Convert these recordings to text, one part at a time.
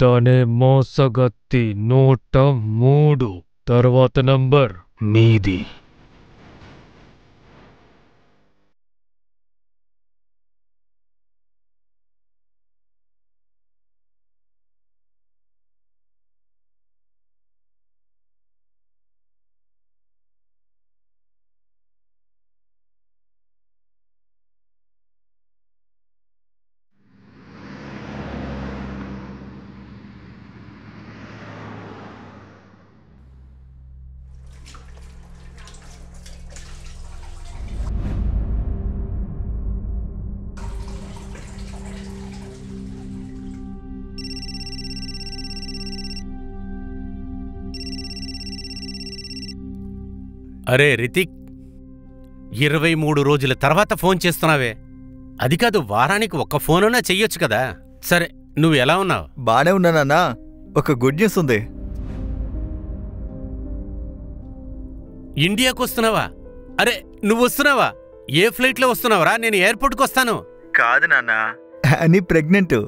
తనే మోసగత్తి 103. తర్వాత నంబర్ మీది. అరే రితిక్, 23 రోజుల తర్వాత ఫోన్ చేస్తున్నావే? అది కాదు, వారానికి ఒక్క ఫోనున్నా చెయ్యొచ్చు కదా. సరే, నువ్వు ఎలా ఉన్నావు? బానే ఉన్నానన్నా. ఒక గుడ్ న్యూస్ ఉంది. ఇండియాకు వస్తున్నావా? అరే, నువ్వు వస్తున్నావా? ఏ ఫ్లైట్లో వస్తున్నావురా? నేను ఎయిర్పోర్ట్కి వస్తాను. కాదు నాన్నా, అని ప్రెగ్నెంట్.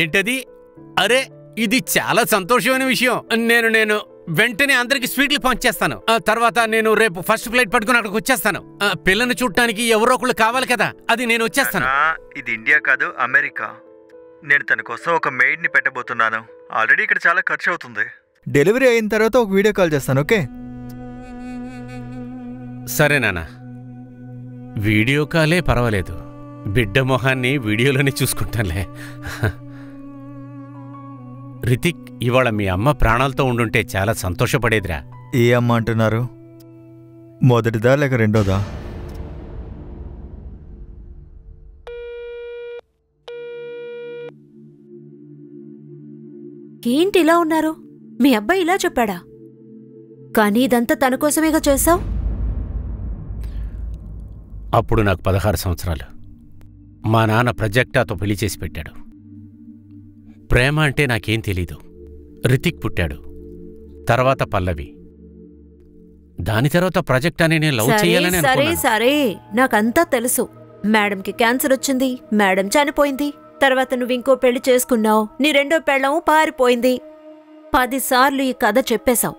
ఏంటది? అరే, ఇది చాలా సంతోషమైన విషయం. నేను వెంటనే అందరికి స్వీట్లు పంచేస్తాను. తర్వాత నేను రేపు ఫస్ట్ ఫ్లైట్ పట్టుకుని అక్కడికి వచ్చేస్తాను. పిల్లని చూడటానికి ఎవరో ఒకళ్ళు కావాలి కదా, అది నేను వచ్చేస్తాను. ఇది ఇండియా కాదు, అమెరికా. నేను తన కోసం ఒక మెయిడ్ ని పెట్టబోతున్నాను. ఆల్రెడీ ఇక్కడ చాలా ఖర్చు అవుతుంది. డెలివరీ అయిన తర్వాత ఒక వీడియో కాల్ చేస్తాను, ఓకే? సరే నాన్న, వీడియో కాలే పర్వాలేదు. బిడ్డ మొహాన్ని వీడియోలోనే చూసుకుంటానులే. రితిక్, ఇవాళ మీ అమ్మ ప్రాణాలతో ఉండుంటే చాలా సంతోషపడేదిరా. ఏ అమ్మ అంటున్నారు? మొదటిదా లేక రెండోదా? ఏంటి ఇలా ఉన్నారు? మీ అబ్బాయి ఇలా చెప్పాడా? కానీ ఇదంతా తన కోసమేగా చేశావు. అప్పుడు నాకు 16 సంవత్సరాలు. మా నాన్న ప్రజెక్టాతో పెళ్లి చేసి పెట్టాడు. ప్రేమ అంటే నాకేం తెలీదు. రితిక్ పుట్టాడు, తర్వాత పల్లవి, దాని తర్వాత ప్రాజెక్ట్ అని నేను లవ్ చేయాలని అనుకున్నాను. సరే, నాకంతా తెలుసు. మేడంకి క్యాన్సర్ వచ్చింది, మేడం చనిపోయింది, తర్వాత నువ్వు ఇంకో పెళ్లి చేసుకున్నావు, నీ రెండో పెళ్ళం పారిపోయింది. 10 సార్లు ఈ కథ చెప్పేశావు.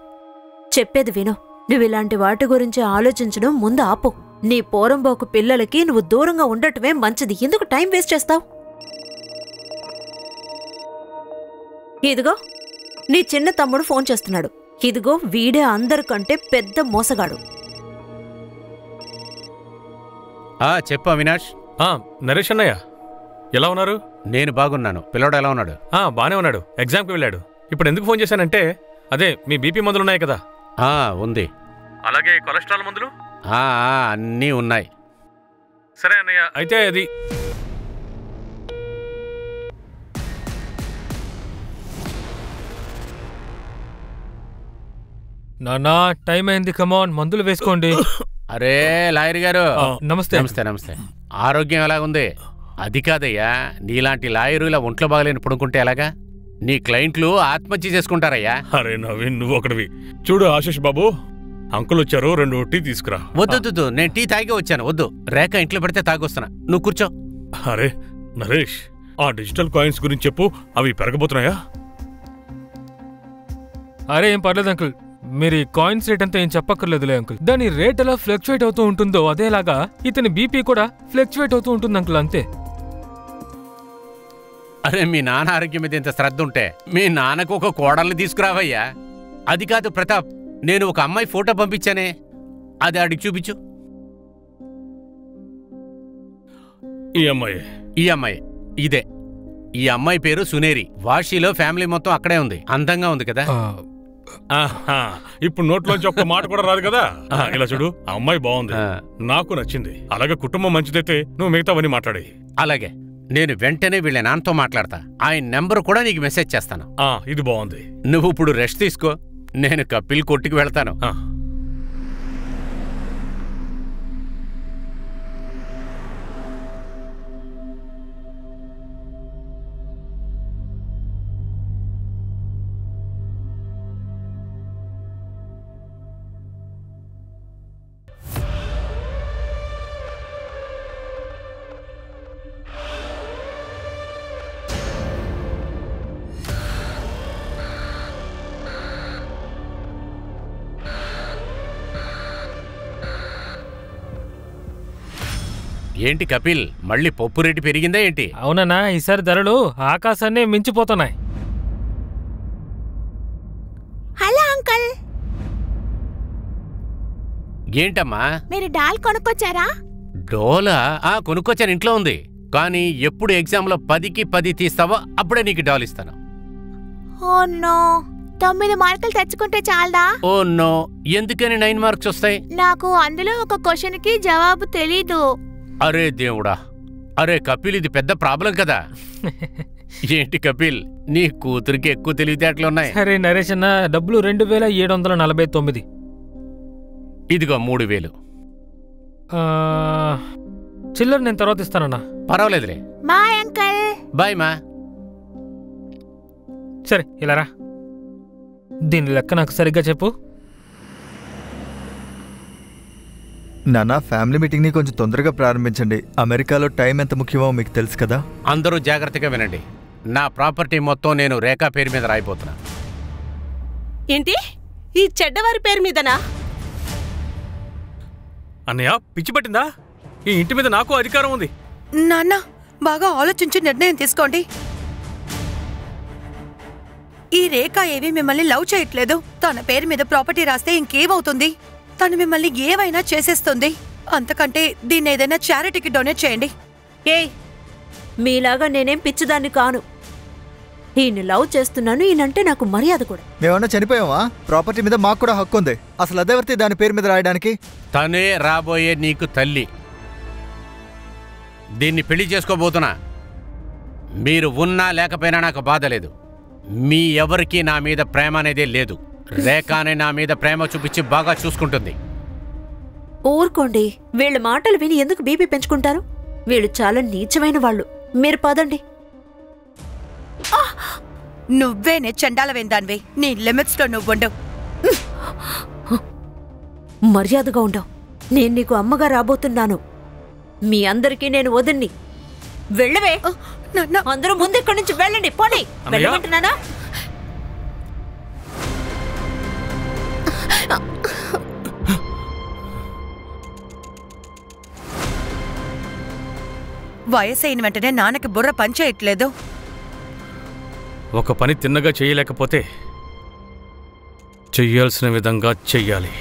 చెప్పేది విను. నువ్వు ఇలాంటి వాటి గురించి ఆలోచించడం ముందు ఆపు. నీ పోరంబోకు పిల్లలకి నువ్వు దూరంగా ఉండటమే మంచిది. ఎందుకు టైం వేస్ట్ చేస్తావు? ఇదిగో నీ చిన్న తమ్ముడు ఫోన్ చేస్తున్నాడు. ఇదిగో వీడే అందరికంటే పెద్ద మోసగాడు. చెప్పు అవినాష్. నరేష్ అన్నయ్య, ఎలా ఉన్నారు? నేను బాగున్నాను. పిల్లడు ఎలా ఉన్నాడు? బానే ఉన్నాడు. ఎగ్జామ్కి వెళ్ళాడు. ఇప్పుడు ఎందుకు ఫోన్ చేశానంటే, అదే మీ బీపీ మందులున్నాయి కదా. ఉంది. అలాగే కొలెస్ట్రాల్ మందులు అన్నీ ఉన్నాయి. సరే అన్నయ్య, అయితే అది నానా టైం అయింది. కమాన్, మందులు వేసుకోండి. అరే లాయర్ గారు, నమస్తే. నమస్తే. నమస్తే. ఆరోగ్యం ఎలాగుంది? అది కాదయ్యా, నీలాంటి లాయరు ఇలా ఒంట్లో బాగలేని పడుకుంటే ఎలాగా? నీ క్లయింట్లు ఆత్మహత్య చేసుకుంటారయ్యా. అరే నవీన్, నువ్వు ఒకటివి. చూడు ఆశీష్ బాబు, అంకుల్ వచ్చారు, 2 టీ తీసుకురా. వద్దు, నేను టీ తాగే వచ్చాను. వద్దు, రేఖ ఇంట్లో పెడితే తాగొస్తున్నా. నువ్వు కూర్చో. అరే నరేష్, ఆ డిజిటల్ కాయిన్స్ గురించి చెప్పు. అవి పెరగబోతున్నాయా? అరే ఏం పర్లేదు అంకుల్, మీరు ఈ కాయిన్స్ రేట్ అంతా ఏం చెప్పక్కర్లేదులే అంకుల్. దాని రేట్ ఎలా ఫ్లక్చువేట్ అవుతూ ఉంటుందో అదేలాగా ఇతని బీపీ కూడా ఫ్లక్చువేట్ అవుతూ ఉంటుంది అంకుల్, అంతే. అరే, మీ నాన్న ఆరోగ్యం మీద ఇంత శ్రద్ధ ఉంటే మీ నాన్నకు ఒక కోడల్ని తీసుకురావయ్యా. అది కాదు ప్రతాప్, నేను ఒక అమ్మాయి ఫోటో పంపించానే, అది ఆడికి చూపించు. ఈ అమ్మాయి ఇదే. ఈ అమ్మాయి పేరు సునేరి. వాషిలో ఫ్యామిలీ మొత్తం అక్కడే ఉంది. అందంగా ఉంది కదా? ఇప్పుడు నోట్లోంచి ఒక్క మాట కూడా రాదు కదా. ఇలా చూడు, ఆ అమ్మాయి బాగుంది, నాకు నచ్చింది. అలాగే కుటుంబం మంచిదైతే నువ్వు మిగతావన్నీ మాట్లాడే. అలాగే, నేను వెంటనే వీళ్ళ నాన్నతో మాట్లాడతా. ఆయన నెంబర్ కూడా నీకు మెసేజ్ చేస్తాను. ఇది బాగుంది. నువ్వు ఇప్పుడు రెస్ట్ తీసుకో, నేను కపిల్ కొట్టుకు వెళ్తాను. ఏంటి కపిల్, మళ్ళీ పప్పు రేటు పెరిగిందా ఏంటి? అవునన్నా, ఈసారి ధరలు ఆకాశాన్నే మించిపోతున్నాయి. Hello uncle. ఏంటమ్మా? మీరు డాల్ కొనుక్కొచ్చారా? డోలా? కొనుక్కొచ్చాను, ఇంట్లో ఉంది. కానీ ఎప్పుడు ఎగ్జామ్లో 10కి 10 తీస్తావో అప్పుడే నీకు డాల్ ఇస్తాను. ఓ నో, 9 మార్కులు తెచ్చుకుంటే చాలదా? ఓ నో, ఎందుకని 9 మార్క్స్ వస్తాయి? నాకు అందులో ఒక క్వశ్చన్కి జవాబు తెలీదు. అరే దేవుడా, అరే కపిల్, ఇది పెద్ద ప్రాబ్లం కదా. ఏంటి కపిల్, నీ కూతురికి ఎక్కువ తెలివితేటలున్నాయి. సరే నరేష్ అన్న, డబ్బులు 2749. ఇదిగో 3000. చిల్లర నేను తర్వాత ఇస్తానన్నా. పర్వాలేదులే. Bye uncle. బాయ్ మా. సరే ఇలా రా. దీని లెక్క నాకు సరిగ్గా చెప్పు. నాన్న, ఫ్యామిలీ మీటింగ్ని కొంచెం తొందరగా ప్రారంభించండి. అమెరికాలో టైం ఎంత ముఖ్యమో మీకు తెలుసు కదా. అందరూ జాగ్రత్తగా వినండి. నా ప్రాపర్టీ మొత్తం నేను రేఖా పేరు మీద రాయిపోతున్నా. ఏంటి? ఈ చెడ్డవారి పేరు మీదనా? అన్నయ్య, పిచ్చి పట్టిందా? ఈ ఇంటి మీద నాకు అధికారం ఉంది. నాన్న, బాగా ఆలోచించి నిర్ణయం తీసుకోండి. ఈ రేఖ ఏవి మిమ్మల్ని లవ్ చేయట్లేదు. తన పేరు మీద ప్రాపర్టీ రాస్తే ఇంకేమవుతుంది? తను మిమ్మల్ని ఏవైనా చేసేస్తుంది. అంతకంటే దీన్ని ఏదైనా చారిటీకి డొనేట్ చేయండి. ఏయ్, మీలాగా నేనేం పిచ్చిదాన్ని కాను. ఈయన్ని లవ్ చేస్తున్నాను, ఈయనంటే నాకు మర్యాద కూడా. మేమన్నా చనిపోయావా? ప్రాపర్టీ మీద మాకు కూడా హక్కు ఉంది. అసలు అదెవరితే దాని పేరు మీద రాయడానికి? తనే రాబోయే నీకు తల్లి. దీన్ని పెళ్లి చేసుకోబోతున్నా. మీరు ఉన్నా లేకపోయినా నాకు బాధ లేదు. మీ ఎవరికీ నా మీద ప్రేమ అనేదే లేదు. రేఖానే నా మీద ప్రేమ చూపించి బాగా చూసుకుంటుంది. ఊరుకోండి, వీళ్ళ మాటలు విని ఎందుకు బీపీ పెంచుకుంటారు? వీళ్ళు చాలా నీచమైన వాళ్ళు. మీరు పదండి. నువ్వేనే చండాలవేందాన్వే. నీ లిమిట్స్ లో నువ్వుండవు. మర్యాదగా ఉండవు. నేను నీకు అమ్మగా రాబోతున్నాను. మీ అందరికీ నేను వదిన్ని. వెళ్ళవే. అందరూ ముందు ఇక్కడి నుంచి వెళ్ళండి. పోనీ వెళ్ళమంటున్నానా? వయసైన వెంటనే నాన్నకి బుర్ర పనిచేయట్లేదు. ఒక పని తిన్నగా చేయలేకపోతే చెయ్యాల్సిన విధంగా చెయ్యాలి.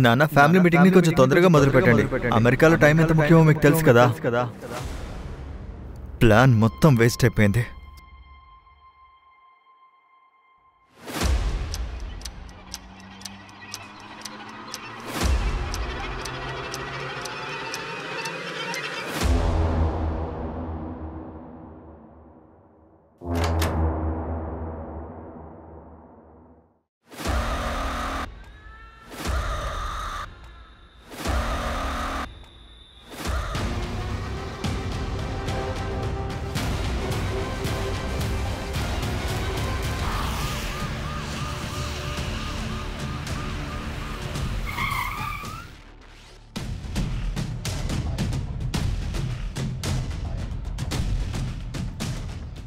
నాన్న, ఫ్యామిలీ మీటింగ్ని కొంచెం తొందరగా మొదలు పెట్టండి. అమెరికాలో టైం ఎంత ముఖ్యమో మీకు తెలుసు కదా. ప్లాన్ మొత్తం వేస్ట్ అయిపోయింది.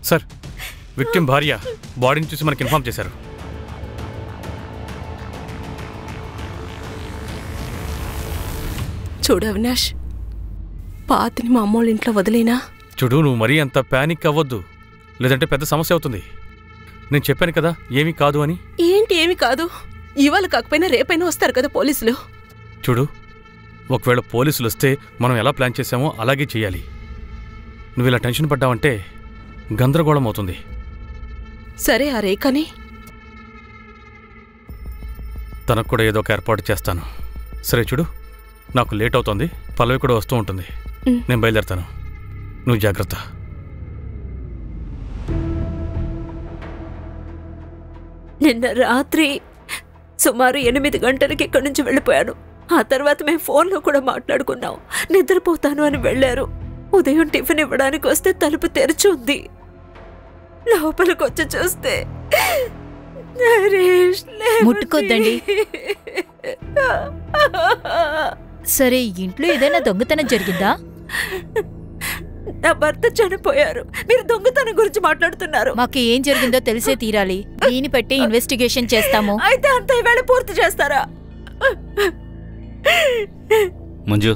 సార్, విక్టిమ్ భార్య బాడీని చూసి మనకి ఇన్ఫార్మ్ చేశారు. చూడు అవినాష్, పాతిని మా అమ్మోళ్ళ ఇంట్లో వదిలేనా? చూడు, నువ్వు మరీ అంత ప్యానిక్ అవ్వద్దు, లేదంటే పెద్ద సమస్య అవుతుంది. నేను చెప్పాను కదా ఏమీ కాదు అని. ఏంటి ఏమి కాదు? ఇవాళ కాకపోయినా రేపైనా వస్తారు కదా పోలీసులు. చూడు, ఒకవేళ పోలీసులు వస్తే మనం ఎలా ప్లాన్ చేశామో అలాగే చేయాలి. నువ్వు ఇలా టెన్షన్ పడ్డావంటే గందరగోళం అవుతుంది. సరే, ఆ రేఖని తనకు కూడా ఏదో ఒక ఏర్పాటు చేస్తాను. సరే చూడు, నాకు లేట్ అవుతుంది. పల్లవి కూడా వస్తూ ఉంటుంది. నేను బయలుదేరుతాను. నువ్వు జాగ్రత్త. నిన్న రాత్రి సుమారు 8 గంటలకి ఇక్కడి నుంచి వెళ్ళిపోయాను. ఆ తర్వాత మేము ఫోన్లో కూడా మాట్లాడుకున్నాం. నిద్రపోతాను అని వెళ్ళారు. ఉదయం టిఫిన్ ఇవ్వడానికి వస్తే తలుపు తెరిచి ఉంది. లోపలికి వచ్చి చూస్తే ముట్టుకోద్దండి. సరే, ఇంట్లో ఏదైనా దొంగతనం జరిగిందా? నా భర్త చనిపోయారు. మీరు దొంగతనం గురించి మాట్లాడుతున్నారు. మాకు ఏం జరిగిందో తెలిసే తీరాలి. దీన్ని పెట్టి ఇన్వెస్టిగేషన్ చేస్తాము. అయితే అంత ఈవేళ పూర్తి చేస్తారా? మంజు,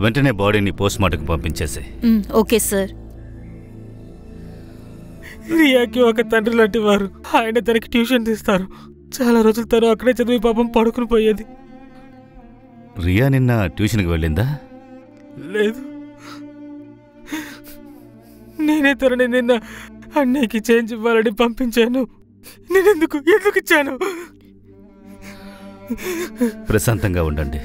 వెంటనే బాడీని పోస్ట్ మార్టంకి పంపించేసి. Okay sir. రియాకి ఒక తండ్రి లాంటి వారు. ఆయన తనకి ట్యూషన్ తీస్తారు. చాలా రోజులు తను అక్కడే చదివి పాపం పడుకుని పోయేది. రియా నిన్న ట్యూషన్కి వెళ్ళిందా? లేదు, నేనే తనని నిన్న అన్నయ్యకి చేంజ్ ఇవ్వాలని పంపించాను. నేనెందుకు ఇచ్చాను? ప్రశాంతంగా ఉండండి.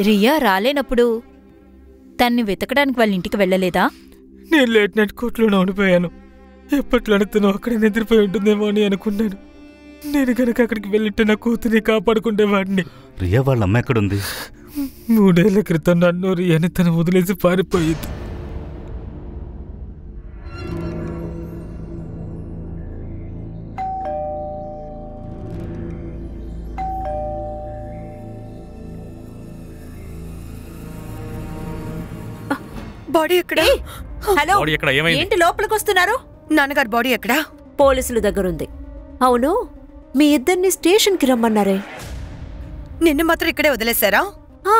రియా రాలేనప్పుడు తన్ని వెతకడానికి వాళ్ళ ఇంటికి వెళ్ళలేదా? నేను లేట్ నైట్ కోర్టులోనే ఉండిపోయాను. ఎప్పట్లోనే తను అక్కడే నిద్రపోయి ఉంటుందేమో అని అనుకున్నాను. నేను కనుక అక్కడికి వెళ్ళిట్టే నా కూతురిని కాపాడుకుంటేవాడిని. రియా వాళ్ళ అమ్మ ఎక్కడుంది? 3 ఏళ్ల క్రితం నన్ను రియాని తను వదిలేసి పారిపోయింది. బాడీ ఎక్కడా? హలో, బాడీ ఎక్కడ? ఏమైంది? ఏంటి లోపలికి వస్తున్నారు? నాన్నగారు బాడీ ఎక్కడా? పోలీసుల దగ్గరుంది. అవును, మీ ఇద్దరిని స్టేషన్కి రమ్మన్నారే. నిన్ను మాత్రం ఇక్కడే వదిలేశారా? ఆ,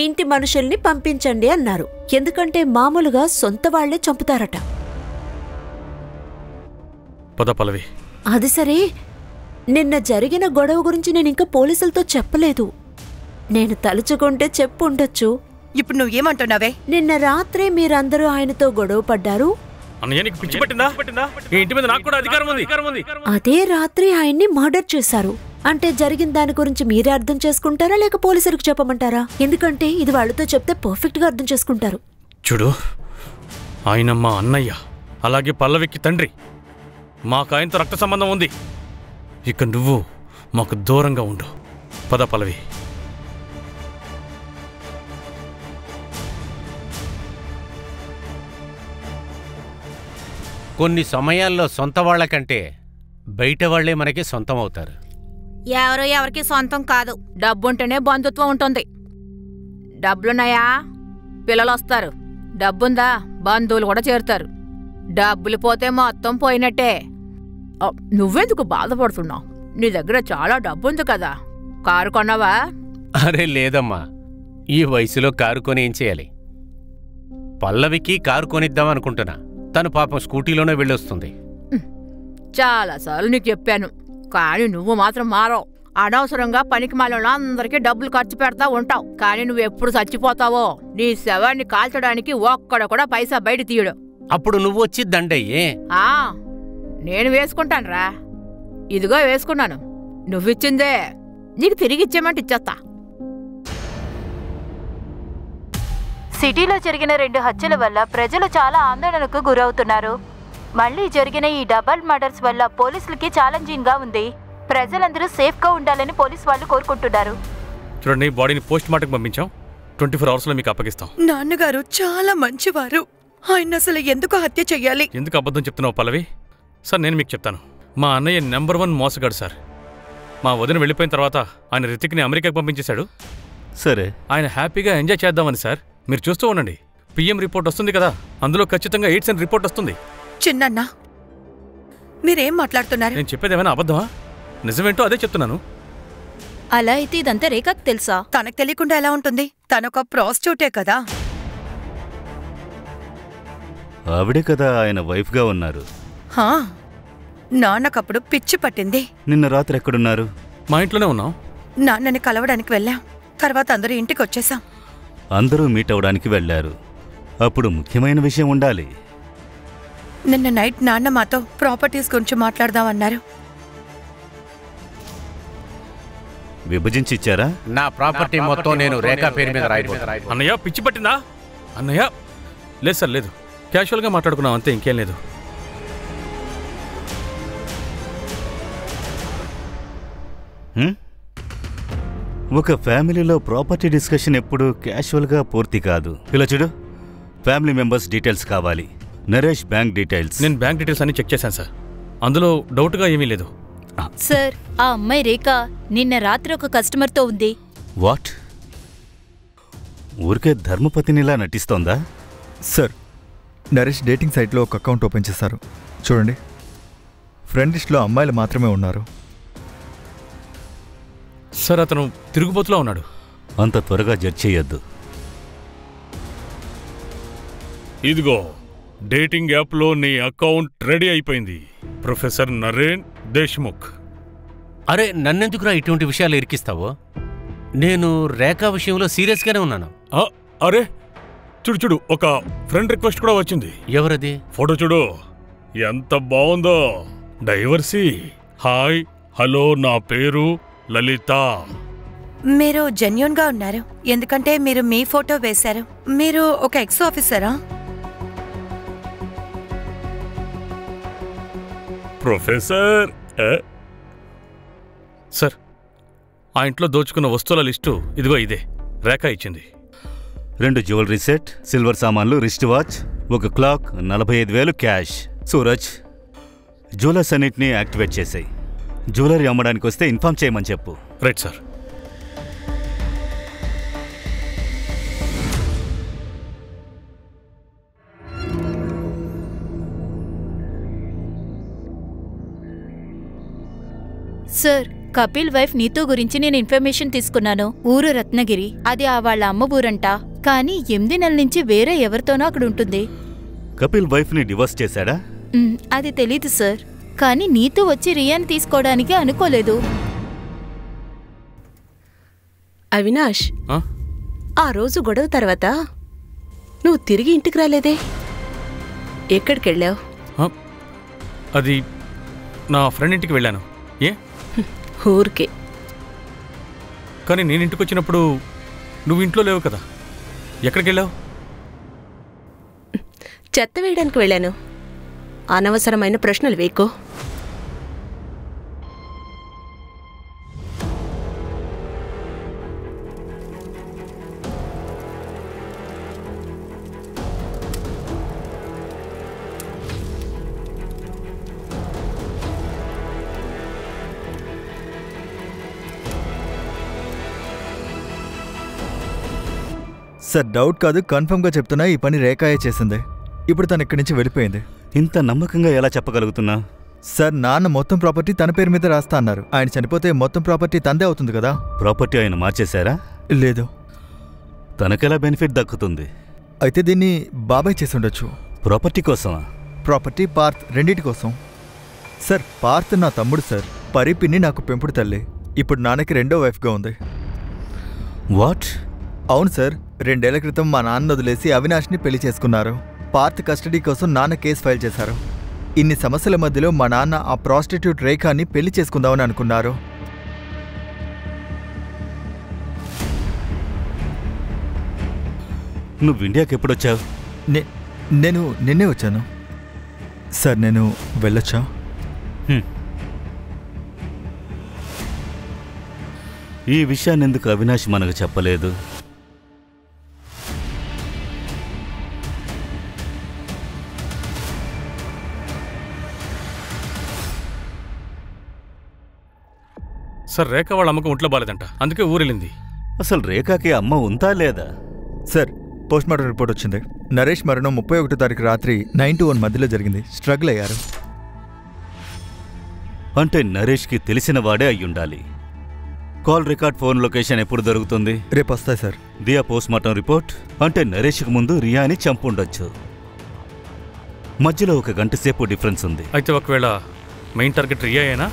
ఇంటి మనుషుల్ని పంపించండి అన్నారు. ఎందుకంటే మామూలుగా సొంత వాళ్లే చంపుతారట. పద పల్లవి. అది సరే, నిన్న జరిగిన గొడవ గురించి నేనింకా పోలీసులతో చెప్పలేదు. నేను తలుచుకుంటే చెప్పుండొచ్చు. ఇప్పుడు నువ్వేమంటున్నావే? నిన్న రాత్రే మీరందరూ ఆయనతో గొడవ పడ్డారు. అదే రాత్రి ఆయన్ని మర్డర్ చేశారు. అంటే జరిగిన దాని గురించి మీరే అర్థం చేసుకుంటారా లేక పోలీసులకు చెప్పమంటారా? ఎందుకంటే ఇది వాళ్ళతో చెప్తే పర్ఫెక్ట్ గా అర్థం చేసుకుంటారు. చూడు, ఆయన మా అన్నయ్య, అలాగే పల్లవికి తండ్రి. మాకు ఆయనతో రక్త సంబంధం ఉంది. ఇక నువ్వు మాకు దూరంగా ఉండు. పద పల్లవి. కొన్ని సమయాల్లో సొంత వాళ్లకంటే బయట వాళ్లే మనకి సొంతం అవుతారు. ఎవరు ఎవరికి సొంతం కాదు. డబ్బుంటేనే బంధుత్వం ఉంటుంది. డబ్బులున్నాయా పిల్లలు వస్తారు. డబ్బుందా బంధువులు కూడా చేరుతారు. డబ్బులు పోతే మొత్తం పోయినట్టే. నువ్వెందుకు బాధపడుతున్నావు? నీ దగ్గర చాలా డబ్బుంది కదా. కారు కొన్నావా? అరే లేదమ్మా, ఈ వయసులో కారు కొని ఏం చేయాలి? పల్లవికి కారు కొనిద్దాం అనుకుంటున్నా. తను పాపం స్కూటీలోనే వెళ్ళొస్తుంది. చాలాసార్లు నీకు చెప్పాను, కానీ నువ్వు మాత్రం మారవు. అనవసరంగా పనికి మాలలో అందరికీ డబ్బులు ఖర్చు పెడతా ఉంటావు. కానీ నువ్వెప్పుడు చచ్చిపోతావో నీ శవాన్ని కాల్చడానికి ఒక్కడ కూడా పైసా బయట తీయడు. అప్పుడు నువ్వు వచ్చి దండయ్యే. నేను వేసుకుంటానురా. ఇదిగో వేసుకున్నాను. నువ్విచ్చిందే నీకు తిరిగిచ్చేమంటే ఇచ్చేస్తా. సిటీలో జరిగిన 2 హత్యల వల్ల ప్రజలు చాలా ఆందోళనకు గురవుతున్నారు. మళ్లీ జరిగిన ఈ డబల్ మర్డర్స్ వల్ల పోలీసులకి ఛాలెంజింగ్ గా ఉంది. ప్రజలందరూ సేఫ్ గా ఉండాలని పోలీసు వాళ్ళు కోరుకుంటున్నారు. చూడండి, బాడీని పోస్ట్ మార్టం పంపించాం. 24 అవర్స్ లో మీకు అప్పగిస్తాం. నాన్నగారు చాలా మంచివారు. ఆయన అసలు ఎందుకు హత్య చెయ్యాలి? ఎందుకు అబద్ధం చెప్తున్నావు పల్లవి? సార్, నేను మీకు చెప్తాను. మా అన్నయ్య నెంబర్ 1 మోసగాడు సార్. మా వదిన వెళ్ళిపోయిన తర్వాత ఆయన రితిక్ని అమెరికాకి పంపించేశాడు. సరే, ఆయన హ్యాపీగా ఎంజాయ్ చేద్దామని సార్. మీరు చూస్తూ ఉండండి. పిఎం రిపోర్ట్ వస్తుంది కదా, అందులో ఖచ్చితంగా ఎయిడ్స్ అని రిపోర్ట్ వస్తుంది. చిన్నన్నా, మీరేం మాట్లాడుతున్నారు? నేను చెప్పేది ఏమైనా అబద్ధమా? నిజమేంటో అదే చెప్తున్నాను. అలా అయితే ఇదంతా రేఖకు తెలుసా? తనకు తెలియకుండా ఎలా ఉంటుంది? తనొక ప్రాస్టిట్యూటే కదా. ఆవిడే కదా ఆయన వైఫ్గా ఉన్నారు. నాన్నకప్పుడు పిచ్చి పట్టింది. నిన్న రాత్రి ఎక్కడున్నారు? మా ఇంట్లోనే ఉన్నాం. నాన్నని కలవడానికి వెళ్ళాం. తర్వాత అందరూ ఇంటికి వచ్చేసాం. అందరూ మీట్ అవడానికి వెళ్లారు. అప్పుడు ముఖ్యమైన విషయం ఉండాలి. నిన్న నైట్ నాన్న మాతో ప్రాపర్టీస్ గురించి మాట్లాడదామన్నారు. విభజించి ఇచ్చారా? నా ప్రాపర్టీ మొత్తం నేను రేఖా పేరు మీద రాయిపోతా. అన్నయ్య, పిచ్చి పట్టిందా? అన్నయ్య, లేదు సార్, లేదు. క్యాషువల్గా మాట్లాడుకున్నాం అంతే, ఇంకేం లేదు. ఒక ఫ్యామిలీలో ప్రాపర్టీ డిస్కషన్ ఎప్పుడు క్యాషువల్గా పూర్తి కాదు. ఇలా చూడు, ఫ్యామిలీ మెంబర్స్ డీటెయిల్స్ కావాలి. Naresh bank details. నేను బ్యాంక్ డీటెయిల్స్ అన్ని చెక్ చేశాను సార్. అందులో డౌట్గా ఏమీ లేదు. సార్, ఆ అమ్మాయి రేఖ నిన్న రాత్రి ఒక కస్టమర్తో ఉంది. వాట్? ఊరికే ధర్మపతినిలా నటిస్తోందా? సార్, నరేష్ డేటింగ్ సైట్లో ఒక అకౌంట్ ఓపెన్ చేశారు. చూడండి, ఫ్రెండ్ లిస్ట్లో అమ్మాయిలు మాత్రమే ఉన్నారు. సార్, అతను తిరుగుబోతులా ఉన్నాడు. అంత త్వరగా జడ్జ్ చేయొద్దు. ఇదిగో, డేటింగ్ యాప్లో నీ అకౌంట్ రెడీ అయిపోయింది. ప్రొఫెసర్ నరేన్ దేశ్ముఖ్. అరే, నన్నెందుకురా ఇటువంటి విషయాలు ఇరికిస్తావో? నేను రేఖా విషయంలో సీరియస్గానే ఉన్నాను. అరే చూడు చూడు, ఒక ఫ్రెండ్ రిక్వెస్ట్ కూడా వచ్చింది. ఎవరది? ఫోటో చూడు, ఎంత బాగుందో. డైవర్సీ. హాయ్, హలో, నా పేరు లలిత. మీరు జెన్యూన్గా ఉన్నారు, ఎందుకంటే మీరు మీ ఫోటో వేశారు. మీరు ఒక ఎక్స్ ఆఫీసరా? ప్రొఫెసర్. సార్, ఆ ఇంట్లో దోచుకున్న వస్తువుల లిస్టు ఇదిగో ఇదే. రేఖ ఇచ్చింది. 2 జ్యువెలరీ సెట్, సిల్వర్ సామాన్లు, రిస్ట్ వాచ్, ఒక క్లాక్, 45,000 క్యాష్. సూరజ్, జ్యువెలర్స్ అన్నిటినీ యాక్టివేట్ చేసాయి. జ్యువెలరీ అమ్మడానికి వస్తే ఇన్ఫార్మ్ చేయమని చెప్పు. Right sir. Sir, Kapil wife Neetu గురించి నేను ఇన్ఫర్మేషన్ తీసుకున్నాను. ఊరు రత్నగిరి. అది వాళ్ళ అమ్మ ఊరంట. కానీ 8 నెలల నుంచి వేరే ఎవరితోనో అక్కడ ఉంటుంది. కపిల్ వైఫ్ని డివోర్స్ చేశాడా? అది తెలీదు సార్. కానీ నీతూ వచ్చి రియాని తీసుకోవడానికి అనుకోలేదు. అవినాష్, ఆ రోజు గొడవ తర్వాత నువ్వు తిరిగి ఇంటికి రాలేదే? ఎక్కడికెళ్ళావు? అది నా ఫ్రెండ్ ఇంటికి వెళ్ళాను. ఏ? ఊరికే. కానీ నేను ఇంటికి వచ్చినప్పుడు నువ్వు ఇంట్లో లేవు కదా. ఎక్కడికి వెళ్ళావు? చెత్త వేయడానికి వెళ్ళాను. అనవసరమైన ప్రశ్నలు వేయకు. సార్, డౌట్ కాదు, కన్ఫర్మ్గా చెప్తున్నా, ఈ పని రేఖాయే చేసింది. ఇప్పుడు తను ఇక్కడి నుంచి వెళ్ళిపోయింది. ఇంత నమ్మకంగా ఎలా చెప్పగలుగుతున్నా? సార్, నాన్న మొత్తం ప్రాపర్టీ తన పేరు మీద రాస్తా అన్నారు. ఆయన చనిపోతే మొత్తం ప్రాపర్టీ తందే అవుతుంది కదా. ప్రాపర్టీ ఆయన మార్చేశారా? లేదు. తనకెలా బెనిఫిట్ దక్కుతుంది? అయితే దీన్ని బాబాయ్ చేసి ఉండొచ్చు. ప్రాపర్టీ కోసమా? ప్రాపర్టీ, పార్త్ రెండింటి కోసం. సార్, పార్త్ నా తమ్ముడు సార్. పరిపిన్ని నాకు పెంపుడు తల్లి. ఇప్పుడు నాన్నకి 2వ వైఫ్గా ఉంది. వాట్? అవును సార్. 2 ఏళ్ల క్రితం మా నాన్న వదిలేసి అవినాష్ని పెళ్లి చేసుకున్నారు. పార్త్ కస్టడీ కోసం నాన్న కేసు ఫైల్ చేశారు. ఇన్ని సమస్యల మధ్యలో మా నాన్న ఆ ప్రాస్టిట్యూట్ రేఖాని పెళ్లి చేసుకుందామని అనుకున్నారు. నువ్వు ఇండియాకి ఎప్పుడొచ్చావు? నేను నిన్నే వచ్చాను సార్. నేను వెళ్ళొచ్చా? ఈ విషయాన్ని ఎందుకు అవినాష్ మనకు చెప్పలేదు? సార్, రేఖ వాళ్ళ అమ్మకు ఒంట్లో బాలేదంట, అందుకే ఊరెళ్ళింది. అసలు రేఖకి అమ్మ ఉందా లేదా? సార్, పోస్ట్మార్టం రిపోర్ట్ వచ్చింది. నరేష్ మరణం 31వ తారీఖు రాత్రి 9 to 1 మధ్యలో జరిగింది. స్ట్రగుల్ అయ్యారు. అంటే నరేష్కి తెలిసిన వాడే అయ్యుండాలి. కాల్ రికార్డ్, ఫోన్ లొకేషన్ ఎప్పుడు దొరుకుతుంది? రేపు వస్తాయి సార్. దియా పోస్ట్మార్టం రిపోర్ట్. అంటే నరేష్కి ముందు రియాని చంపుండొచ్చు. మధ్యలో 1 గంట సేపు డిఫరెన్స్ ఉంది. అయితే ఒకవేళ మెయిన్ టార్గెట్ రియాయేనా?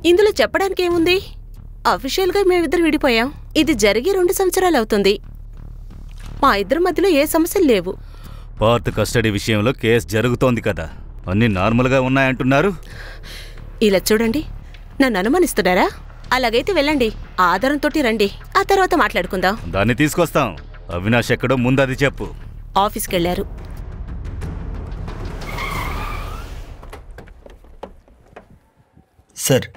ఇందులో చెప్పడానికి ఏముంది? అఫీషియల్గా మేమిద్దరు విడిపోయాం. ఇది జరిగి 2 సంవత్సరాలు అవుతుంది. మా ఇద్దరి మధ్యలో ఏ సమస్యలు లేవు. పార్త్ కస్టడీ విషయంలో కేసు జరుగుతోంది కదా, అన్నీ నార్మల్గా ఉన్నాయంటున్నారు. ఇలా చూడండి, నన్ను అనుమానిస్తున్నారా? అలాగైతే వెళ్ళండి, ఆధారంతో రండి, ఆ తర్వాత మాట్లాడుకుందాం. దాన్ని తీసుకొస్తాం. అవినాష్ ఎక్కడో ముందు అది చెప్పు. ఆఫీస్కి వెళ్ళారు. సార్,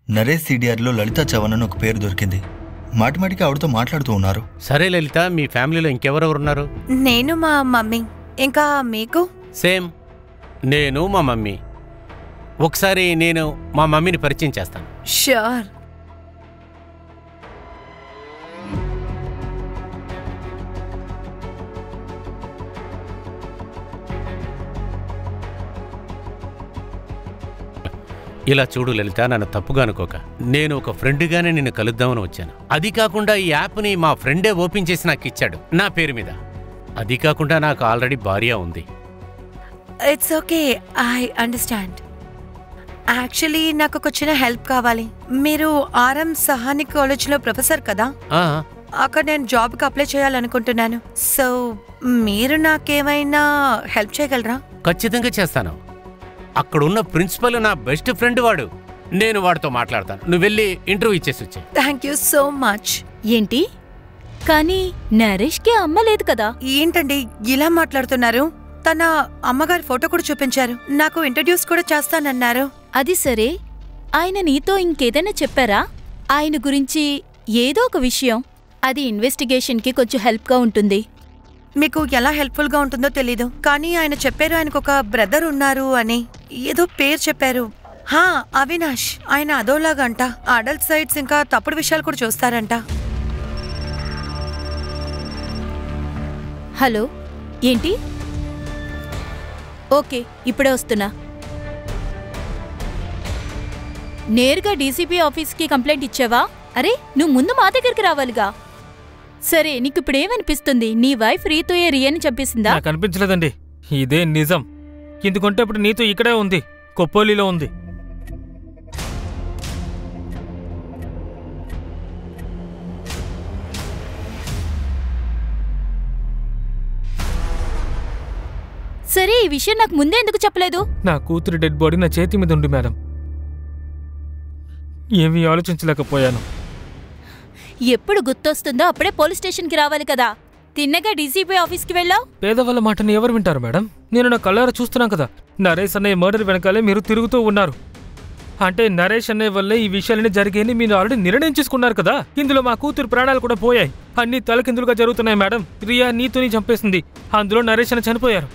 నరేష్ సిడిఆర్లో లలిత చవన్ అని ఒక పేరు దొరికింది. మాటిమాటికి ఆవిడతో మాట్లాడుతూ ఉన్నారు. సరే లలిత, మీ ఫ్యామిలీలో ఇంకెవరెవరున్నారు? నేను, మా మమ్మీ. ఇంకా మీకు? సేమ్, నేను, మా మమ్మీ. ఒకసారి నేను మా మమ్మీని పరిచయం చేస్తాను. ష్యూర్. ఇలా చూడు లలిత, నన్ను తప్పుగా అనుకోక. నేను ఒక ఫ్రెండ్గానే నిన్ను కలుద్దామని వచ్చాను. అది కాకుండా ఈ యాప్ని మా ఫ్రెండే ఓపెన్ చేసి నాకు ఇచ్చాడు నా పేరు మీద. అది కాకుండా నాకు ఆల్రెడీ భార్య ఉంది. It's okay, I understand. Actually నాకు ఒక చిన్న హెల్ప్ కావాలి. మీరు ఆర్ఎం సహాని కాలేజ్లో ప్రొఫెసర్ కదా? ఆ, అక్కడ నేను జాబ్కి అప్లై చేయాలనుకుంటున్నాను. సో మీరు నాకేమైనా హెల్ప్ చేయగలరా? ఖచ్చితంగా చేస్తాను. అక్కడున్న ప్రిన్సిపల్ నా బెస్ట్ ఫ్రెండ్ వాడు. నేను వాడితో మాట్లాడతాను. నువ్వు వెళ్ళి ఇంటర్వ్యూ ఇచ్చేసి వచ్చే. Thank you so much. ఏంటి? కానీ నరేష్కి అమ్మ లేదు కదా? ఏంటండి ఇలా మాట్లాడుతున్నారు? తన అమ్మగారి ఫోటో కూడా చూపించారు. నాకు ఇంట్రడ్యూస్ కూడా చేస్తానన్నారు. అది సరే, ఆయన నీతో ఇంకేదైనా చెప్పారా? ఆయన గురించి ఏదో ఒక విషయం. అది ఇన్వెస్టిగేషన్కి కొంచెం హెల్ప్గా ఉంటుంది. మీకు ఎలా హెల్ప్ఫుల్గా ఉంటుందో తెలీదు, కానీ ఆయన చెప్పారు ఆయనకు ఒక బ్రదర్ ఉన్నారు అని. ఏదో పేరు చెప్పారు. హా, అవినాష్. ఆయన అదోలాగా అంట. అడల్ట్ సైట్స్ ఇంకా తప్పుడు విషయాలు కూడా చూస్తారంట. హలో, ఏంటి? ఓకే, ఇప్పుడే వస్తున్నా. నేరుగా డీసీపీ ఆఫీస్కి కంప్లైంట్ ఇచ్చావా? అరే, నువ్వు ముందు మా దగ్గరికి రావాలిగా. సరే, నీకు ఇప్పుడేమనిపిస్తుంది? నీ వైఫ్ రీతోయే రియాని చంపేసిందా? నాకు అనిపించలేదండి. ఇదే నిజం. ఎందుకంటే ఇప్పుడు నీతో ఇక్కడే ఉంది, కొప్పోలిలో ఉంది. సరే, ఈ విషయం నాకు ముందే ఎందుకు చెప్పలేదు? నా కూతురి డెడ్ బాడీ నా చేతి మీద ఉంది మేడం. ఏమీ ఆలోచించలేకపోయాను. ఎప్పుడు గుర్తొస్తుందో అప్పుడే పోలీస్ స్టేషన్కి రావాలి కదా. తిన్నగా డీసీపీ ఆఫీస్కి వెళ్ళావు. పేదవాళ్ళ మాటని ఎవరు వింటారు మేడం? నేను నా కళ్ళారా చూస్తున్నాను కదా. నరేష్ అనే మర్డర్ వెనకాలే మీరు తిరుగుతూ ఉన్నారు. అంటే నరేష్ అనే వల్లే ఈ విషయాలన్నీ జరిగాయని మీరు ఆల్రెడీ నిర్ణయం చేసుకున్నారు కదా. ఇందులో మా కూతురు ప్రాణాలు కూడా పోయాయి. అన్ని తలకిందులుగా జరుగుతున్నాయి మేడం. రియా నీతోని చంపేసింది, అందులో నరేష్ అని చనిపోయారు.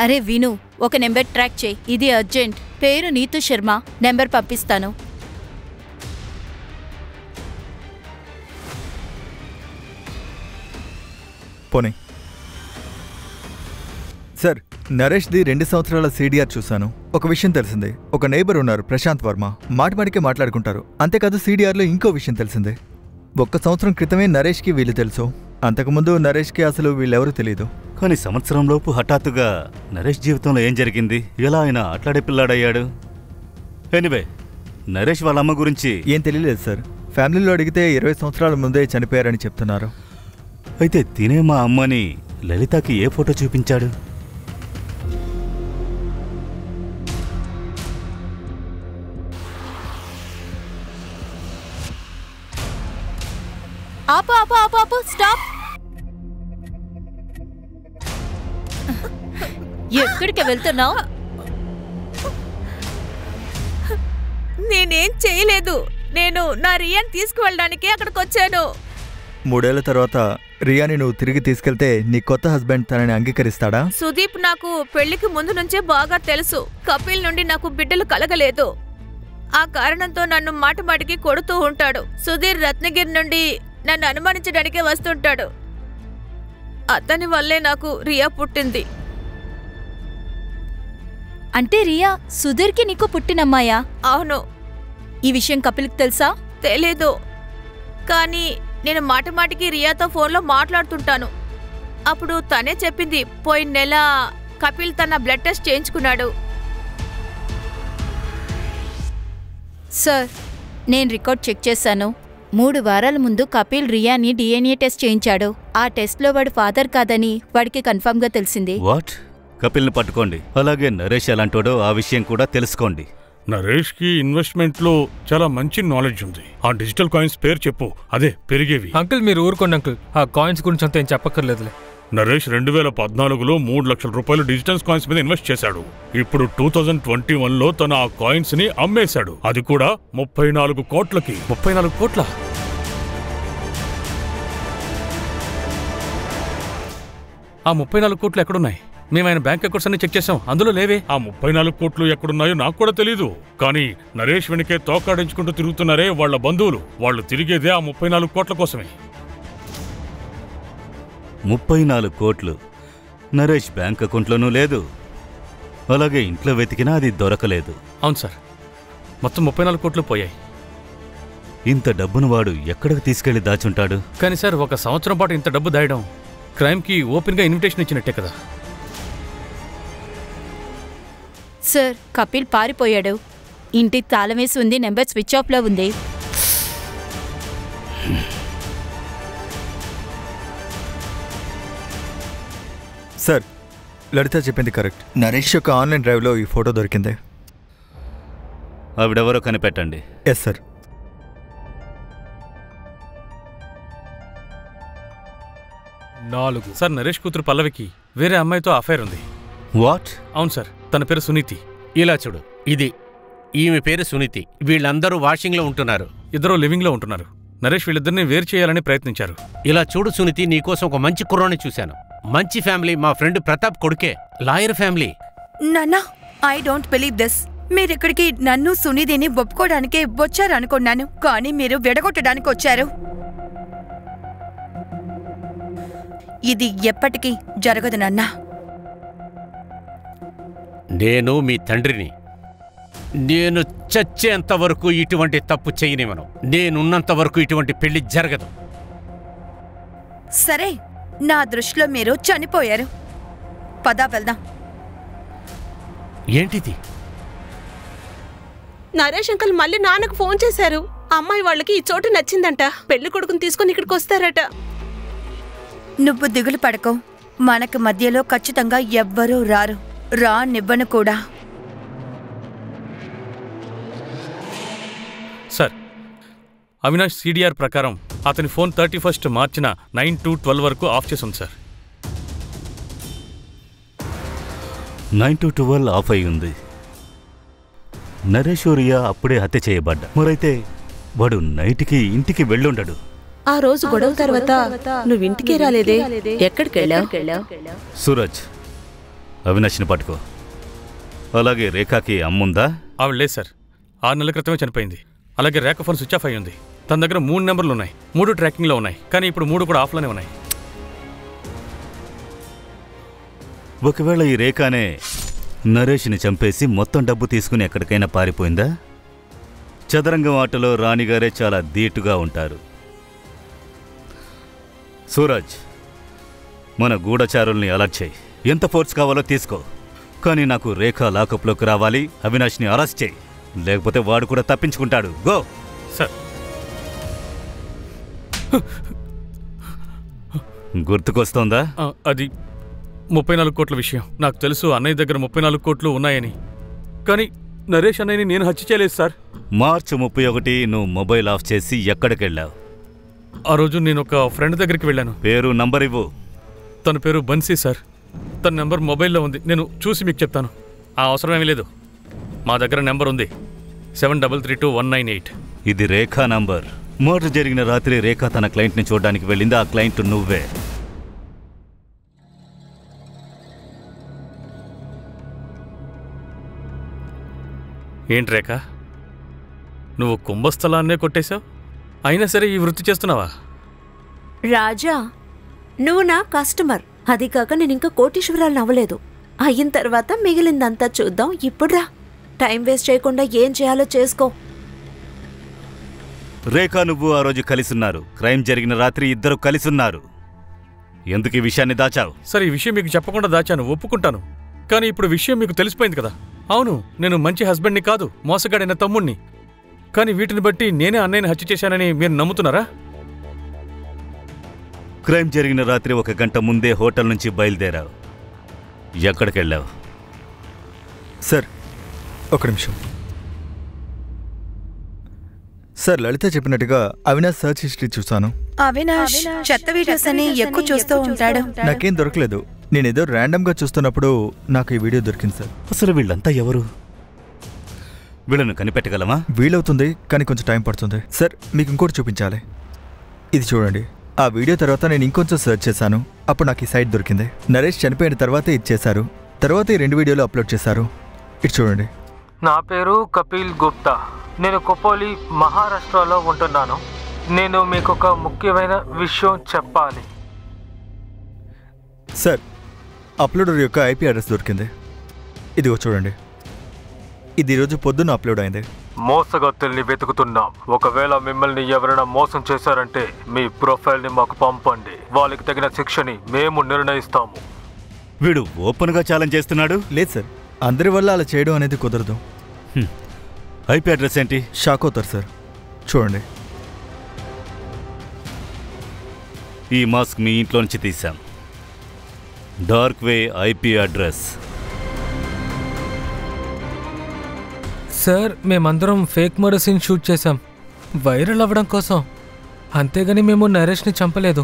అరే విను, ఒక నెంబర్ ట్రాక్ చేయి. ఇది అర్జెంట్. పేరు నీతు శర్మ. నెంబర్ పంపిస్తాను. పోనీ సార్, నరేష్ది 2 సంవత్సరాల సీడీఆర్ చూశాను. ఒక విషయం తెలిసింది. ఒక నైబర్ ఉన్నారు, ప్రశాంత్ వర్మ. మాటిమాటికే మాట్లాడుకుంటారు. అంతేకాదు సీడీఆర్లో ఇంకో విషయం తెలిసిందే. 1 సంవత్సరం క్రితమే నరేష్కి వీళ్ళు తెలుసు. అంతకుముందు నరేష్కి అసలు వీళ్ళెవరూ తెలియదు. కానీ సంవత్సరంలోపు హఠాత్తుగా నరేష్ జీవితంలో ఏం జరిగింది? ఎలా ఆయన అట్లాడే పిల్లాడయ్యాడు? ఎనీవే, నరేష్ వాళ్ళ అమ్మ గురించి ఏం తెలియలేదు సార్. ఫ్యామిలీలో అడిగితే 20 సంవత్సరాల ముందే చనిపోయారని చెప్తున్నారు. అయితే తినే మా అమ్మని లలితకి ఏ ఫోటో చూపించాడు? ఆపు ఆపు ఆపు ఆపు, స్టాప్. ఎక్కడికి వెళ్తున్నావు? నేనేం చేయలేదు. నేను నా రియాన్ తీసుకువెళ్ళడానికి అక్కడికి వచ్చాను. 3 ఏళ్ల తర్వాత రియాని నువ్వు తిరిగి తీసుకెళ్తే నీ కొత్త హస్బెండ్ తనని అంగీకరిస్తాడా? సుదీప్ నాకు పెళ్లికి ముందు నుంచే బాగా తెలుసు. కపిల్ నుండి నాకు బిడ్డలు కలగలేదు. ఆ కారణంతో నన్ను మాటమాటికి కొడుతూ ఉంటాడు. సుధీర్ రత్నగిరి నుండి నన్ను అనుమానించడానికే వస్తుంటాడు. అతని వల్లే నాకు రియా పుట్టింది. అంటే రియా సుధీర్కి నీకు పుట్టినమ్మాయా? అవును. ఈ విషయం కపిల్కి తెలుసా? తెలీదు, కానీ నేను మాటమాటికి రియాతో ఫోన్లో మాట్లాడుతుంటాను. అప్పుడు తనే చెప్పింది, పోయిన నెల కపిల్ తన బ్లడ్ టెస్ట్ చేయించుకున్నాడు. సార్, నేను రికార్డ్ చెక్ చేశాను. 3 వారాల ముందు కపిల్ రియాని డిఎన్ఏ టెస్ట్ చేయించాడు. ఆ టెస్ట్లో వాడు ఫాదర్ కాదని వాడికి కన్ఫర్మ్గా తెలిసింది. వాట్? కపిల్ని పట్టుకోండి. అలాగే నరేష్ ఎలాంటోడో ఆ విషయం కూడా తెలుసుకోండి. నరేష్కి ఇన్వెస్ట్మెంట్లో చాలా మంచి నాలెడ్జ్ ఉంది. ఆ డిజిటల్ కాయిన్స్ పేరు చెప్పు, అదే పెరిగేవి. అంకుల్ మీరు ఊరుకోండి అంకుల్. ఆ కాయిన్స్ గురించి అంతా ఏం చెప్పక్కర్లేదులే. నరేష్ 2014లో 3 లక్షల రూపాయలు డిజిటల్ కాయిన్స్ మీద ఇన్వెస్ట్ చేశాడు. ఇప్పుడు 2021లో తన ఆ కాయిన్స్ ని అమ్మేశాడు. అది కూడా 34 కోట్లకి. 34 కోట్ల? ఆ 34 కోట్లు ఎక్కడున్నాయి? మేము ఆయన బ్యాంక్ అకౌంట్స్ అన్ని చెక్ చేసాం, అందులో లేవే. ఆ 34 కోట్లు ఎక్కడున్నాయో నాకు కూడా తెలీదు. కానీ నరేష్ వెనకే తోకాడించుకుంటూ తిరుగుతున్నారే వాళ్ళ బంధువులు. వాళ్ళు తిరిగేదే ఆ 34 కోట్ల కోసమే. 34 కోట్లు నరేష్ బ్యాంక్ అకౌంట్లోనూ లేదు, అలాగే ఇంట్లో వెతికినా అది దొరకలేదు. అవును సార్, మొత్తం 34 కోట్లు పోయాయి. ఇంత డబ్బును వాడు ఎక్కడికి తీసుకెళ్లి దాచుంటాడు? కానీ సార్, 1 సంవత్సరం పాటు ఇంత డబ్బు దాయడం క్రైమ్కి ఓపెన్గా ఇన్విటేషన్ ఇచ్చినట్టే కదా. సార్, కపిల్ పారిపోయాడు. ఇంటి తాళం వేసి ఉంది, నెంబర్ స్విచ్ ఆఫ్లో ఉంది. సార్, లలిత చెప్పింది కరెక్ట్. నరేష్ యొక్క ఆన్లైన్ డ్రైవ్లో ఈ ఫోటో దొరికింది. ఆవిడెవరో కనిపెట్టండి. Yes sir. సార్, నరేష్ కూతురు పల్లవికి వేరే అమ్మాయితో అఫైర్ ఉంది. వాట్? అవును సార్, తన పేరు సునీతి. ఇలా చూడు, ఇది ఈమె పేరు సునీతి. వీళ్ళందరూ వాషింగ్లో ఉంటున్నారు. ఇద్దరు లివింగ్లో ఉంటున్నారు. నరేష్ వీళ్ళిద్దరిని వేరు చేయాలని ప్రయత్నించారు. ఇలా చూడు సునీతి, నీకోసం ఒక మంచి కుర్రాన్ని చూశాను. మంచి ఫ్యామిలీ, మా ఫ్రెండ్ ప్రతాప్ కొడుకే, లాయర్ ఫ్యామిలీ. నాన్నా, ఐ డోంట్ బిలీవ్ దిస్. మీరిక్కడికి నన్ను సునీతిని ఒప్పుకోవడానికే వచ్చారనుకున్నాను, కానీ మీరు విడగొట్టడానికి వచ్చారు. ఇది ఎప్పటికీ జరగదు నాన్నా. నేను మీ తండ్రిని. నేను చచ్చేంత వరకు ఇటువంటి తప్పు చేయనివ్వను. నేనున్నంత వరకు ఇటువంటి పెళ్లి జరగదు. సరే, నా దృష్టిలో మీరు చనిపోయారు. పదా వెళ్దాం. ఏంటిది? నరేష్ అంకుల్ మళ్ళీ నాన్నకు ఫోన్ చేశారు. అమ్మాయి వాళ్ళకి ఈ చోటు నచ్చిందంట. పెళ్లి కొడుకుని తీసుకుని ఇక్కడికి వస్తారట. నువ్వు దిగులు పడకో. మనకు మధ్యలో ఖచ్చితంగా ఎవ్వరూ రారు. రానివ్వను కూడా. సార్, అవినాష్ సిడిఆర్ ప్రకారం అతని ఫోన్ 31 మార్చిన 9 to 12 వరకు ఆఫ్ చేసి ఉంది సార్. 9 to 12 ఆఫ్ అయి ఉంది. నరేష్ రియా అప్పుడే హత్య చేయబడ్డా. మరైతే వాడు నైట్కి ఇంటికి వెళ్ళుండడు. ఆ రోజు గొడవ తర్వాత నువ్వు ఇంటికే రాలేదే, ఎక్కడికి వెళ్ళావు? సూరజ్, అవినాష్ని పట్టుకో. అలాగే రేఖాకి అమ్ముందా? ఆవిడ లేదు సార్, 6 నెలల క్రితమే చనిపోయింది. అలాగే రేఖ ఫోన్ స్విచ్ ఆఫ్ అయి ఉంది. తన దగ్గర 3 నెంబర్లు ఉన్నాయి, 3 ట్రాకింగ్లో ఉన్నాయి. కానీ ఇప్పుడు 3 కూడా ఆఫ్లోనే ఉన్నాయి. ఒకవేళ ఈ రేఖానే నరేష్ని చంపేసి మొత్తం డబ్బు తీసుకుని ఎక్కడికైనా పారిపోయిందా? చదరంగం ఆటలో రాణిగారే చాలా ధీటుగా ఉంటారు. సూరజ్, మన గూఢచారుల్ని అలర్ట్ చేయి. ఎంత ఫోర్స్ కావాలో తీసుకో. కానీ నాకు రేఖ లాకప్లోకి రావాలి. అవినాష్ని అరెస్ట్ చేయి, లేకపోతే వాడు కూడా తప్పించుకుంటాడు. గో. సార్, గుర్తుకొస్తోందా? అది 34 కోట్ల విషయం. నాకు తెలుసు అన్నయ్య దగ్గర 34 కోట్లు ఉన్నాయని. కానీ నరేష్ అన్నయ్యని నేను హత్య చేయలేదు సార్. మార్చి 31 నువ్వు మొబైల్ ఆఫ్ చేసి ఎక్కడికెళ్ళావు? ఆ రోజు నేను ఒక ఫ్రెండ్ దగ్గరికి వెళ్ళాను. పేరు, నంబర్ ఇవ్వు. తన పేరు బన్సీ సార్. తన నెంబర్ మొబైల్లో ఉంది. నేను చూసి మీకు చెప్తాను. ఆ అవసరం ఏమీ లేదు. మా దగ్గర నెంబర్ ఉంది, 7332-198. ఇది రేఖా నంబర్. మర్డర్ జరిగిన రాత్రి రేఖ తన క్లయింట్ని చూడడానికి వెళ్ళింది. ఆ క్లయింట్ నువ్వే. ఏంటి రేఖ, నువ్వు కుంభస్థలాన్నే కొట్టేశావు, అయినా సరే ఈ వృత్తి చేస్తున్నావా? రాజా, నువ్వు నా కస్టమర్. అది కాక నేను ఇంకా కోటీశ్వరాలు నవ్వలేదు. అయిన తర్వాత మిగిలిందంతా చూద్దాం. ఇప్పుడు రా, టైం వేస్ట్ చేయకుండా ఏం చేయాలో చేసుకో. రేఖ, నువ్వు ఆ రోజు కలిసున్నారు. క్రైమ్ జరిగిన రాత్రి ఇద్దరు కలిసున్నారు. ఎందుకు ఈ విషయాన్ని దాచావు? సరే, ఈ విషయం మీకు చెప్పకుండా దాచాను, ఒప్పుకుంటాను. కానీ ఇప్పుడు విషయం మీకు తెలిసిపోయింది కదా. అవును, నేను మంచి హస్బెండ్ని కాదు, మోసగాడైన తమ్ముణ్ణి. కానీ వీటిని బట్టి నేనే అన్నయ్యని హత్య చేశానని మీరు నమ్ముతున్నారా? క్రైమ్ జరిగిన రాత్రి 1 గంట ముందే హోటల్ నుంచి బయలుదేరావు. ఎక్కడికెళ్ళావు? సార్, ఒక నిమిషం. సార్, లలిత చెప్పినట్టుగా అవినాష్ సర్చ్ హిస్టరీ చూశాను. అవినాష్ చెత్త వీడియోస్ అని ఎక్కువ చూస్తూ ఉంటాడు. నాకేం దొరకలేదు. నేనేదో ర్యాండమ్గా చూస్తున్నప్పుడు నాకు ఈ వీడియో దొరికింది సార్. అసలు వీళ్ళంతా ఎవరు? వీళ్ళను కనిపెట్టగలమా? వీలవుతుంది, కానీ కొంచెం టైం పడుతుంది. సార్, మీకు ఇంకోటి చూపించాలి. ఇది చూడండి. ఆ వీడియో తర్వాత నేను ఇంకొంచెం సెర్చ్ చేశాను. అప్పుడు నాకు ఈ సైట్ దొరికింది. నరేష్ చనిపోయిన తర్వాతే ఇది చేశారు. తర్వాత ఈ 2 వీడియోలు అప్లోడ్ చేశారు. ఇటు చూడండి. నా పేరు కపిల్ గుప్తా. నేను కొపోలి మహారాష్ట్రలో ఉంటున్నాను. నేను మీకు ఒక ముఖ్యమైన విషయం చెప్పాలి. సార్, అప్లోడర్ యొక్క ఐపీ అడ్రస్ దొరికింది. ఇదిగో చూడండి. ఇది ఈరోజు పొద్దున్న అప్లోడ్ అయింది. మోసగత్తుల్ని వెతుకుతున్నాం. ఒకవేళ మిమ్మల్ని ఎవరైనా మోసం చేశారంటే మీ ప్రొఫైల్ని మాకు పంపండి. వాళ్ళకి తగిన శిక్షని మేము నిర్ణయిస్తాము. వీడు ఓపెన్గా ఛాలెంజ్ చేస్తున్నాడు. లేదు సార్, అందరి వల్ల అలా చేయడం అనేది కుదరదు. ఐపీ అడ్రస్ ఏంటి? షాక్ అవుతారు సార్. చూడండి. ఈ మాస్క్ మీ ఇంట్లో నుంచి తీసాం. డార్క్ వే ఐపీ అడ్రస్. సార్, మేమందరం ఫేక్ మర్డర్ సీన్ షూట్ చేశాం వైరల్ అవ్వడం కోసం. అంతేగాని మేము నరేష్ని చంపలేదు.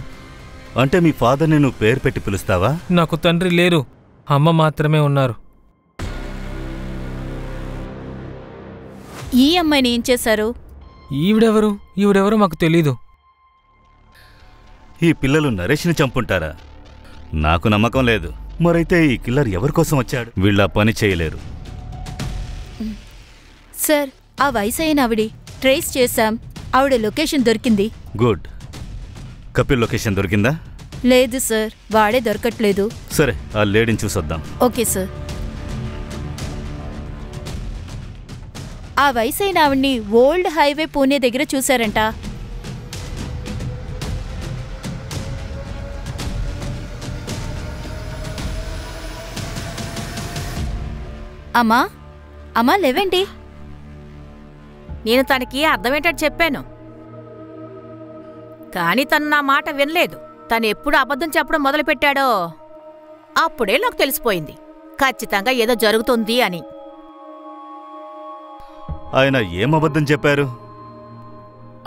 అంటే మీ ఫాదర్ని నువ్వు పేరు పెట్టి పిలుస్తావా? నాకు తండ్రి లేరు, అమ్మ మాత్రమే ఉన్నారు. ఈ అమ్మాయిని ఏం చేశారు? ఈవిడెవరో మాకు తెలీదు. ఈ పిల్లలు నరేష్ని చంపుంటారా? నాకు నమ్మకం లేదు. మరైతే ఈ కిల్లర్ ఎవరి కోసం వచ్చాడు? వీళ్ళ పని చేయలేరు. సార్, ఆ వయసైన ఆవిడి ట్రేస్ చేశాం. ఆవిడ లొకేషన్ దొరికింది. గుడ్. కపిల్ లొకేషన్ దొరికిందా? లేదు సార్, వాడే దొరకట్లేదు. సరే, ఆ లేడీని చూసొద్దాం. Okay sir. ఆ వయసైన ఆవిడ్ని ఓల్డ్ హైవే పూణే దగ్గర చూశారంట. అమ్మా లేవేంటి? నేను తనకి అర్థమేంటని చెప్పాను, కానీ తను నా మాట వినలేదు. తను ఎప్పుడు అబద్ధం చెప్పడం మొదలుపెట్టాడో అప్పుడే నాకు తెలిసిపోయింది ఖచ్చితంగా ఏదో జరుగుతుంది అని. ఆయన ఏం అబద్ధం చెప్పారు?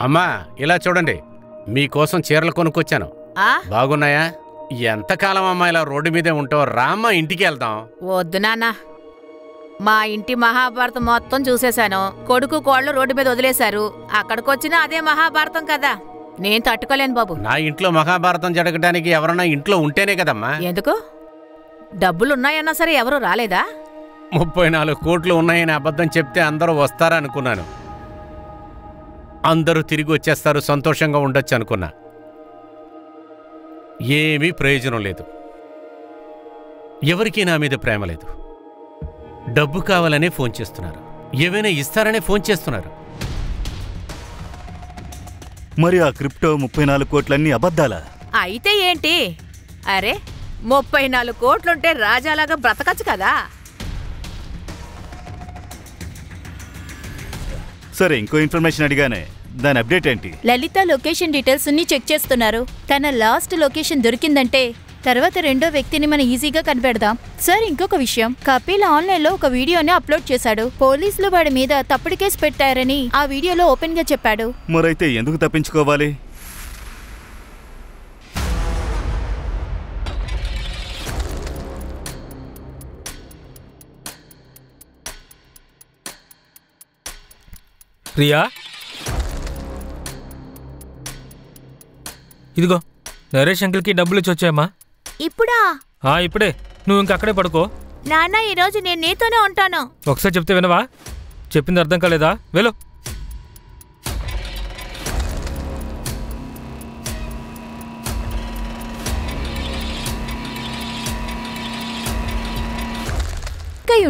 అమ్మా, ఇలా చూడండి, మీకోసం చీరలు కొనుక్కొచ్చాను. బాగున్నాయా? ఎంతకాలం అమ్మా ఇలా రోడ్డు మీదే ఉంటావు? రామ్మా, ఇంటికి వెళ్దాం. వద్దు నాన్న, మా ఇంటి మహాభారతం మొత్తం చూసేశాను. కొడుకు కోళ్ళు రోడ్డు మీద వదిలేశారు. అక్కడికొచ్చినా అదే మహాభారతం కదా. నేను తట్టుకోలేను బాబు. నా ఇంట్లో మహాభారతం జరగడానికి ఎవరన్నా ఇంట్లో ఉంటేనే కదమ్మా. ఎందుకు? డబ్బులున్నాయన్నా సరే ఎవరూ రాలేదా? 34 కోట్లు ఉన్నాయని అబద్ధం చెప్తే అందరూ వస్తారనుకున్నాను. అందరూ తిరిగి వచ్చేస్తారు, సంతోషంగా ఉండొచ్చు అనుకున్నా. ఏమీ ప్రయోజనం లేదు. ఎవరికీ నా మీద ప్రేమ లేదు. డబ్బు కావాలనే ఫోన్ చేస్తున్నారు, ఏవైనా ఇస్తారనే ఫోన్ చేస్తున్నారు. మరి ఆ క్రిప్టో 34 కోట్లన్నీ అబద్ధాలా? అయితే ఏంటి? అరే, 34 కోట్లుంటే రాజాలాగా బ్రతకచ్చు కదా. సరే, ఇంకో ఇన్ఫర్మేషన్ అడిగానే, దాని అప్డేట్ ఏంటి? లలిత లొకేషన్ డీటెయిల్స్ అన్ని చెక్ చేస్తున్నారు. తన లాస్ట్ లొకేషన్ దొరికిందంటే తర్వాత రెండో వ్యక్తిని మనం ఈజీగా కనిపెడదాం. సార్, ఇంకొక విషయం, కపిల్ ఆన్లైన్లో ఒక వీడియోని అప్లోడ్ చేశాడు. పోలీసులు వాడి మీద తప్పుడు కేసు పెట్టారని ఆ వీడియోలో ఓపెన్ గా చెప్పాడు. మరైతే ఎందుకు తప్పించుకోవాలి? ప్రియా, ఇదిగో నరేష్ అంకుల్కి డబ్బులు ఇచ్చి వచ్చాయమ్మా. ఇప్పుడా? ఇప్పుడే. నువ్వు ఇంక అక్కడే పడుకో. నాన్న, ఈరోజు నేను నీతోనే ఉంటాను. ఒకసారి చెప్తే వినవా? చెప్పింది అర్థం కాలేదా? వెళ్ళు.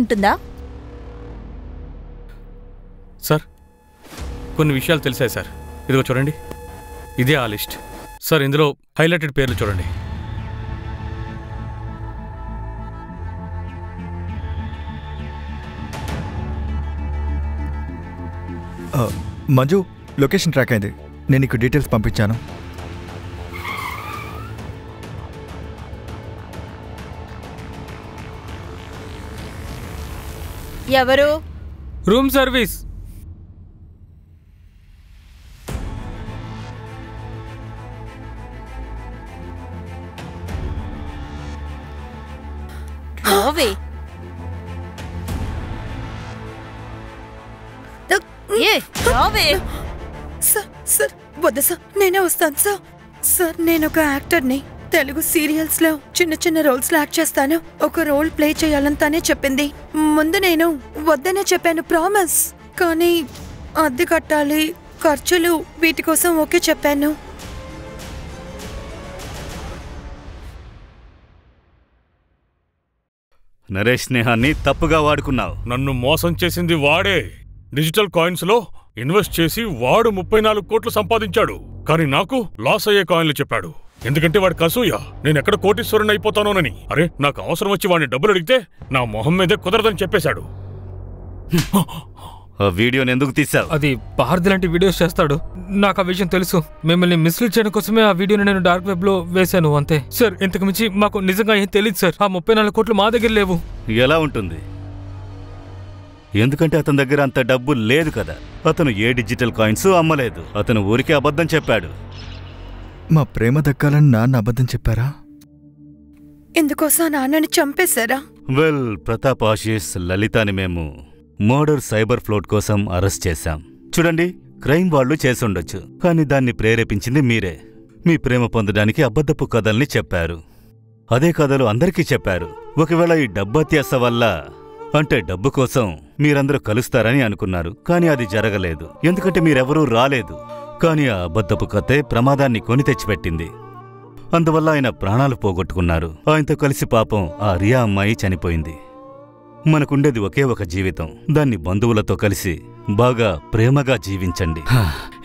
ఉంటుందా సార్? కొన్ని విషయాలు తెలిసాయి సార్. ఇదిగో చూడండి, ఇదే ఆ లిస్ట్ సార్. ఇందులో హైలైటెడ్ పేర్లు చూడండి. మంజు, లొకేషన్ ట్రాక్ అయింది. నేను నీకు డీటెయిల్స్ పంపించాను. ఎవరు? Room service. రావే. సార్, వద్దు సార్, నేనే వస్తాను సార్. సార్ నేను ఒక యాక్టర్ని. తెలుగు సీరియల్స్ లో చిన్న చిన్న రోల్స్ లో యాక్ట్ చేస్తాను. ఒక రోల్ ప్లే చేయాలని తనే చెప్పింది. ముందు నేను వద్దనే చెప్పాను, ప్రామిస్. కానీ అద్దె కట్టాలి, ఖర్చులు, వీటి కోసం ఓకే చెప్పాను. నరేష్ స్నేహాన్ని తప్పుగా వాడుకున్నావు. నన్ను మోసం చేసింది వాడే. డిజిటల్ కాయిన్స్ లో ఇన్వెస్ట్ చేసి వాడు 34 కోట్లు సంపాదించాడు. కానీ నాకు లాస్ అయ్యే కాయిన్లు చెప్పాడు. ఎందుకంటే వాడి కసూయ నేనెక్కడ కోటీశ్వరుని అయిపోతానోనని. అరే, నాకు అవసరం వచ్చి వాడిని డబ్బులు అడిగితే నా మొహం మీదే కుదరదని చెప్పేశాడు. ఆ వీడియోని ఎందుకు తీసావు? అది పార్ది లాంటి వీడియోస్ చేస్తాడు, నాకు ఆ విషయం తెలుసు. మిమ్మల్ని మిస్లీడ్ చేయడం కోసమే ఆ వీడియోని నేను డార్క్ వెబ్ లో వేశాను, అంతే సార్. ఇంతకు మించి మాకు నిజంగా ఏం తెలియదు సార్. ఆ 34 కోట్లు మా దగ్గర లేవు. ఎలా ఉంటుంది? ఎందుకంటే అతని దగ్గర అంత డబ్బు లేదు కదా. అతను ఏ డిజిటల్ కాయిన్స్ అమ్మలేదు. అతను ఊరికే అబద్ధం చెప్పాడు. మా ప్రేమ దక్కాలని నాన్న అబద్ధం చెప్పారా? ఎందుకోసం నాన్నని చంపేశారా? వెల్, ప్రతాప్ ఆశీస్ లలితాని మేము మర్డర్ సైబర్ ఫ్లోట్ కోసం అరెస్ట్ చేశాం. చూడండి, క్రైమ్ వాళ్ళు చేసుండొచ్చు, కానీ దాన్ని ప్రేరేపించింది మీరే. మీ ప్రేమ పొందడానికి అబద్ధపు కథల్ని చెప్పారు. అదే కథలు అందరికీ చెప్పారు. ఒకవేళ ఈ డబ్బు అత్యాస వల్ల, అంటే డబ్బు కోసం మీరందరూ కలుస్తారని అనుకున్నారు. కానీ అది జరగలేదు, ఎందుకంటే మీరెవరూ రాలేదు. కానీ ఆ అబద్ధపు కథే ప్రమాదాన్ని కొని తెచ్చిపెట్టింది. అందువల్ల ఆయన ప్రాణాలు పోగొట్టుకున్నారు. ఆయనతో కలిసి పాపం ఆ రియా అమ్మాయి చనిపోయింది. మనకుండేది ఒకే ఒక జీవితం. దాన్ని బంధువులతో కలిసి బాగా ప్రేమగా జీవించండి.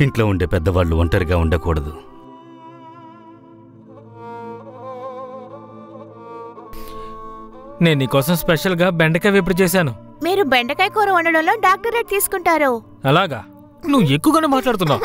ఇంట్లో ఉండే పెద్దవాళ్లు ఒంటరిగా ఉండకూడదు. నేను నీకోసం స్పెషల్గా బెండకాయ వేపుడు చేశాను. మీరు బెండకాయ కూర వండడంలో డాక్టరేట్ తీసుకుంటారు. అలాగా? నువ్వు ఎక్కువగానే మాట్లాడుతున్నావు.